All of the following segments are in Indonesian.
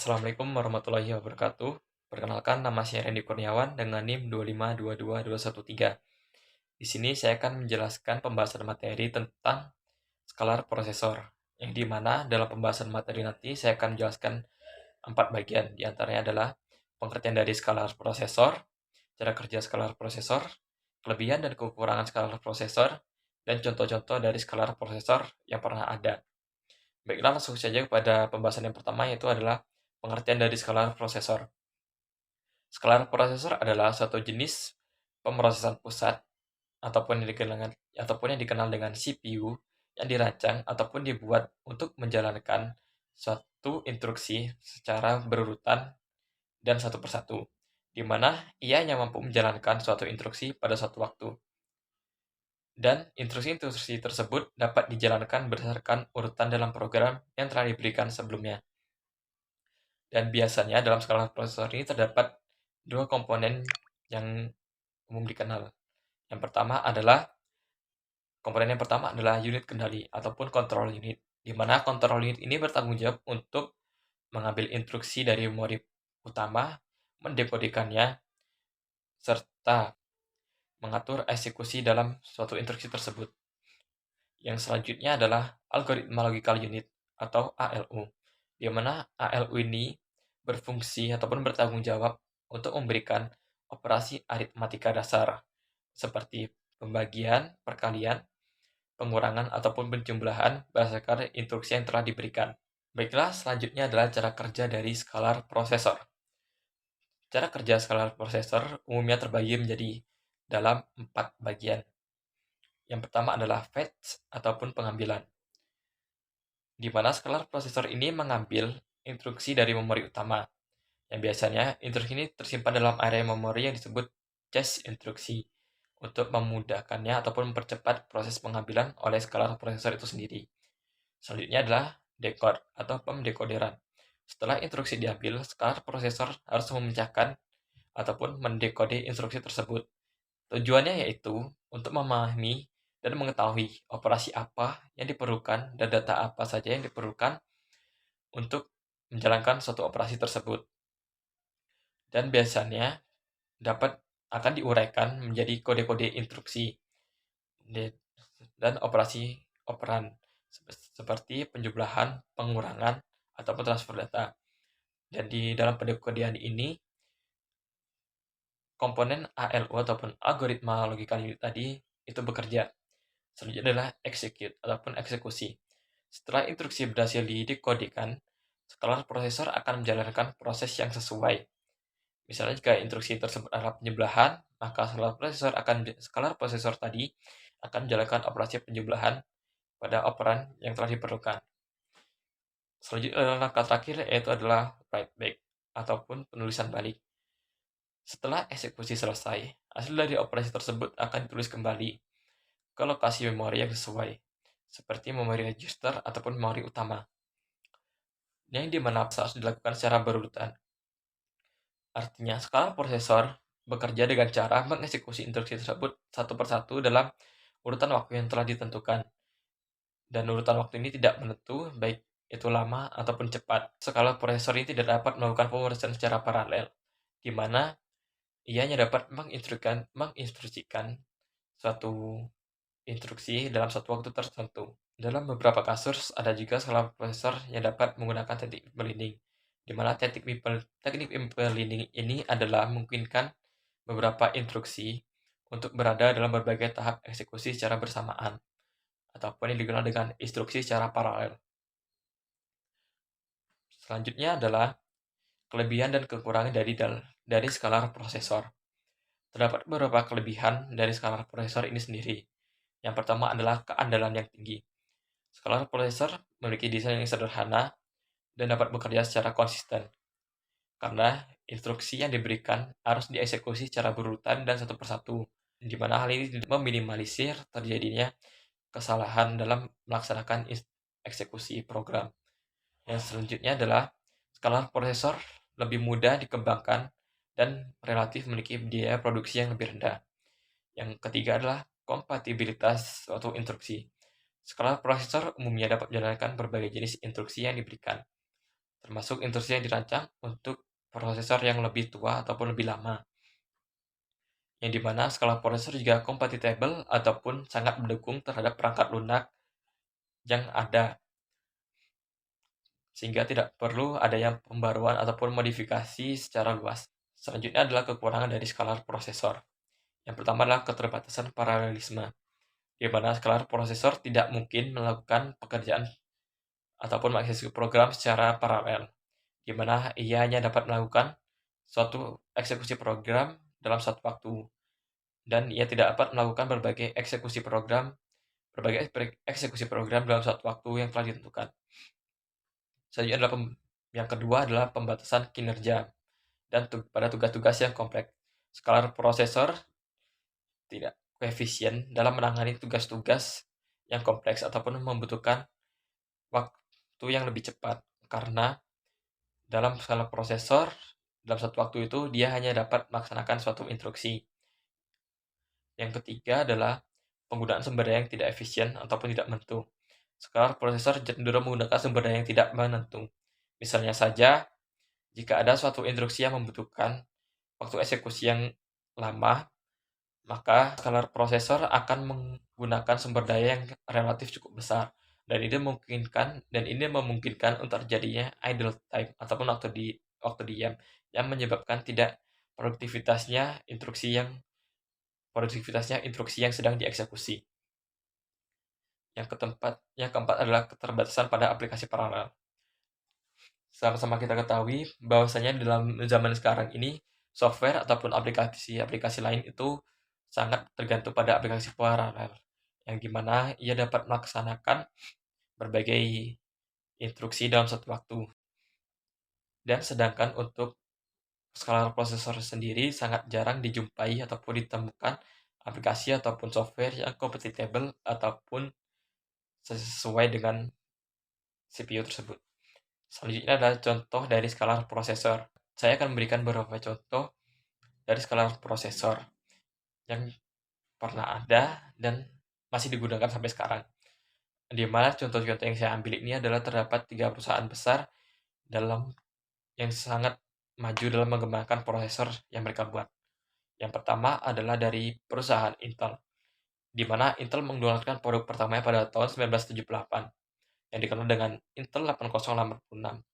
Assalamualaikum warahmatullahi wabarakatuh. Perkenalkan, nama saya Randy Kurniawan dengan NIM 2522213. Di sini saya akan menjelaskan pembahasan materi tentang skalar prosesor, yang dimana dalam pembahasan materi nanti saya akan menjelaskan 4 bagian. Di antaranya adalah pengertian dari skalar prosesor, cara kerja skalar prosesor, kelebihan dan kekurangan skalar prosesor, dan contoh-contoh dari skalar prosesor yang pernah ada. Baiklah, langsung saja kepada pembahasan yang pertama, yaitu adalah pengertian dari skalar prosesor. Skalar prosesor adalah suatu jenis pemrosesan pusat ataupun yang dikenal dengan CPU yang dirancang ataupun dibuat untuk menjalankan suatu instruksi secara berurutan dan satu persatu, di mana ia hanya mampu menjalankan suatu instruksi pada suatu waktu. Dan instruksi-instruksi tersebut dapat dijalankan berdasarkan urutan dalam program yang telah diberikan sebelumnya. Dan biasanya dalam skala prosesor ini terdapat dua komponen yang umum dikenal. Komponen yang pertama adalah unit kendali ataupun control unit, di mana control unit ini bertanggung jawab untuk mengambil instruksi dari memori utama, mendekodikannya, serta mengatur eksekusi dalam suatu instruksi tersebut. Yang selanjutnya adalah algoritma logical unit atau ALU, di mana ALU ini berfungsi ataupun bertanggung jawab untuk memberikan operasi aritmatika dasar, seperti pembagian, perkalian, pengurangan, ataupun penjumlahan berdasarkan instruksi yang telah diberikan. Baiklah, selanjutnya adalah cara kerja dari skalar prosesor. Cara kerja skalar prosesor umumnya terbagi menjadi dalam 4 bagian. Yang pertama adalah fetch ataupun pengambilan, di mana skalar prosesor ini mengambil instruksi dari memori utama, yang biasanya instruksi ini tersimpan dalam area memori yang disebut cache instruksi, untuk memudahkannya ataupun mempercepat proses pengambilan oleh skalar prosesor itu sendiri. Selanjutnya adalah decode atau pemdekoderan. Setelah instruksi diambil, skalar prosesor harus memecahkan ataupun mendekode instruksi tersebut. Tujuannya yaitu untuk memahami dan mengetahui operasi apa yang diperlukan dan data apa saja yang diperlukan untuk menjalankan suatu operasi tersebut. Dan biasanya akan diuraikan menjadi kode-kode instruksi dan operasi operan seperti penjumlahan, pengurangan, ataupun transfer data. Dan di dalam pendekodean ini, komponen ALU ataupun algoritma logical unit tadi itu bekerja. Selanjutnya adalah execute ataupun eksekusi. Setelah instruksi berhasil didekodikan, skalar prosesor akan menjalankan proses yang sesuai. Misalnya jika instruksi tersebut adalah penjumlahan, maka skalar prosesor tadi akan menjalankan operasi penjumlahan pada operan yang telah diperlukan. Selanjutnya adalah langkah terakhir, yaitu adalah write back ataupun penulisan balik. Setelah eksekusi selesai, hasil dari operasi tersebut akan ditulis kembali ke lokasi memori yang sesuai, seperti memori register ataupun memori utama, yang dimana harus dilakukan secara berurutan. Artinya, skala prosesor bekerja dengan cara mengeksekusi instruksi tersebut satu persatu dalam urutan waktu yang telah ditentukan. Dan urutan waktu ini tidak menentu, baik itu lama ataupun cepat. Skala prosesor ini tidak dapat melakukan pemrosesan secara paralel, di mana ia hanya dapat menginstruksikan suatu instruksi dalam satu waktu tertentu. Dalam beberapa kasus, ada juga skala prosesor yang dapat menggunakan teknik berlinding, di mana teknik berlinding ini adalah memungkinkan beberapa instruksi untuk berada dalam berbagai tahap eksekusi secara bersamaan, ataupun yang dikenal dengan instruksi secara paralel. Selanjutnya adalah kelebihan dan kekurangan dari skalar prosesor. Terdapat beberapa kelebihan dari skalar prosesor ini sendiri. Yang pertama adalah keandalan yang tinggi. Skalar prosesor memiliki desain yang sederhana dan dapat bekerja secara konsisten, karena instruksi yang diberikan harus dieksekusi secara berurutan dan satu persatu, di mana hal ini meminimalisir terjadinya kesalahan dalam melaksanakan eksekusi program. Yang selanjutnya adalah skalar prosesor lebih mudah dikembangkan dan relatif memiliki biaya produksi yang lebih rendah. Yang ketiga adalah kompatibilitas suatu instruksi. Skalar prosesor umumnya dapat menjalankan berbagai jenis instruksi yang diberikan. termasuk instruksi yang dirancang untuk prosesor yang lebih tua ataupun lebih lama, yang dimana skala prosesor juga kompatibel ataupun sangat mendukung terhadap perangkat lunak yang ada, sehingga tidak perlu adanya pembaruan ataupun modifikasi secara luas. Selanjutnya adalah kekurangan dari skala prosesor. Yang pertama adalah keterbatasan paralelisme, di mana skala prosesor tidak mungkin melakukan pekerjaan ataupun mengeksekusi program secara paralel, di mana ia hanya dapat melakukan suatu eksekusi program dalam satu waktu, dan ia tidak dapat melakukan berbagai eksekusi program dalam satu waktu yang telah ditentukan. Selanjutnya adalah yang kedua adalah pembatasan kinerja dan pada tugas-tugas yang kompleks. Skala prosesor tidak koefisien dalam menangani tugas-tugas yang kompleks ataupun membutuhkan waktu yang lebih cepat, karena dalam skala prosesor dalam satu waktu itu dia hanya dapat melaksanakan suatu instruksi. Yang ketiga adalah penggunaan sumber daya yang tidak efisien ataupun tidak menentu. Skala prosesor cenderung menggunakan sumber daya yang tidak menentu. Misalnya saja, jika ada suatu instruksi yang membutuhkan waktu eksekusi yang lama, maka skala prosesor akan menggunakan sumber daya yang relatif cukup besar. Dan ini memungkinkan untuk terjadinya idle time ataupun waktu diam yang menyebabkan tidak produktivitasnya instruksi yang sedang dieksekusi. Yang keempat adalah keterbatasan pada aplikasi paralel. Sama-sama kita ketahui bahwasanya dalam zaman sekarang ini software ataupun aplikasi-aplikasi lain itu sangat tergantung pada aplikasi paralel, yang dimana ia dapat melaksanakan berbagai instruksi dalam satu waktu. Dan sedangkan untuk skala prosesor sendiri sangat jarang dijumpai ataupun ditemukan aplikasi ataupun software yang kompatibel ataupun sesuai dengan CPU tersebut. Selanjutnya adalah contoh dari skala prosesor. Saya akan memberikan beberapa contoh dari skala prosesor yang pernah ada dan masih digunakan sampai sekarang. Di mana contoh-contoh yang saya ambil ini adalah terdapat 3 perusahaan besar yang sangat maju dalam mengembangkan prosesor yang mereka buat. Yang pertama adalah dari perusahaan Intel, di mana Intel mengeluarkan produk pertamanya pada tahun 1978 yang dikenal dengan Intel 8086,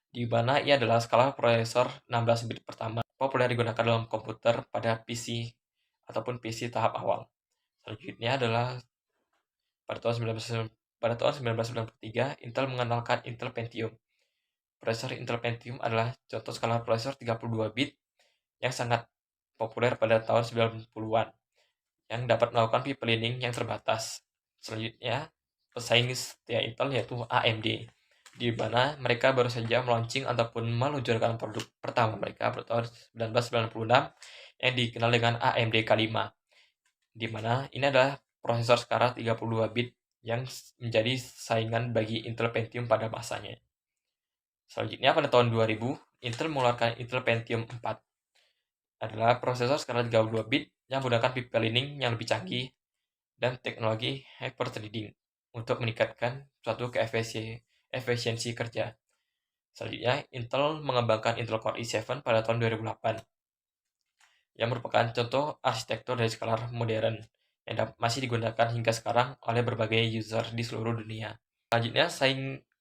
di mana ia adalah skala prosesor 16 bit pertama populer digunakan dalam komputer pada PC ataupun PC tahap awal. Selanjutnya adalah pada tahun 1993, Intel mengenalkan Intel Pentium. Prosesor Intel Pentium adalah contoh skala prosesor 32 bit yang sangat populer pada tahun 90-an, yang dapat melakukan pipelining yang terbatas. Selanjutnya, pesaing setia Intel yaitu AMD, di mana mereka baru saja meluncing ataupun meluncurkan produk pertama mereka pada tahun 1996 yang dikenal dengan AMD K5, di mana ini adalah prosesor skala 32 bit yang menjadi saingan bagi Intel Pentium pada masanya. Selanjutnya pada tahun 2000, Intel mengeluarkan Intel Pentium 4, adalah prosesor skala 32 bit yang menggunakan pipelining yang lebih canggih dan teknologi hyper-threading untuk meningkatkan suatu efisiensi kerja. Selanjutnya, Intel mengembangkan Intel Core i7 pada tahun 2008, yang merupakan contoh arsitektur dari skala modern yang masih digunakan hingga sekarang oleh berbagai user di seluruh dunia. Selanjutnya,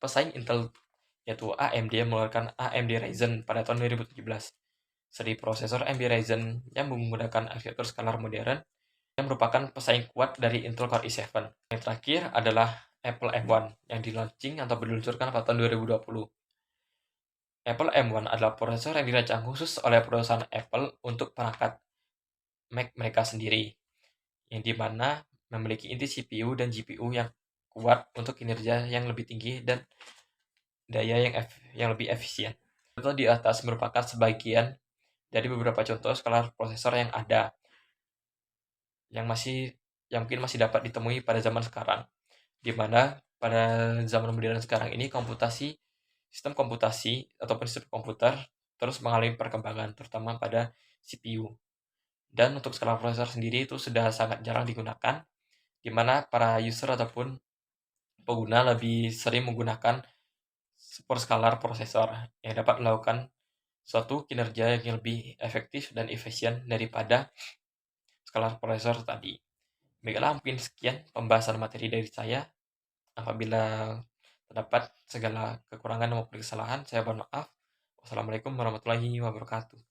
pesaing Intel yaitu AMD mengeluarkan AMD Ryzen pada tahun 2017. Seri prosesor AMD Ryzen yang menggunakan arsitektur skalar modern yang merupakan pesaing kuat dari Intel Core i7. Yang terakhir adalah Apple M1 yang diluncurkan atau diluncurkan pada tahun 2020. Apple M1 adalah prosesor yang dirancang khusus oleh perusahaan Apple untuk perangkat Mac mereka sendiri, yang dimana memiliki inti CPU dan GPU yang kuat untuk kinerja yang lebih tinggi dan daya yang lebih efisien. Contoh di atas merupakan sebagian dari beberapa contoh skala prosesor yang ada, yang mungkin masih dapat ditemui pada zaman sekarang, di mana pada zaman modern sekarang ini sistem komputasi ataupun sistem komputer terus mengalami perkembangan, terutama pada CPU. Dan untuk skala prosesor sendiri itu sudah sangat jarang digunakan, di mana para user ataupun pengguna lebih sering menggunakan super scalar processor yang dapat melakukan suatu kinerja yang lebih efektif dan efisien daripada scalar processor tadi. Baiklah, mungkin sekian pembahasan materi dari saya. Apabila terdapat segala kekurangan maupun kesalahan, saya mohon maaf. Wassalamualaikum warahmatullahi wabarakatuh.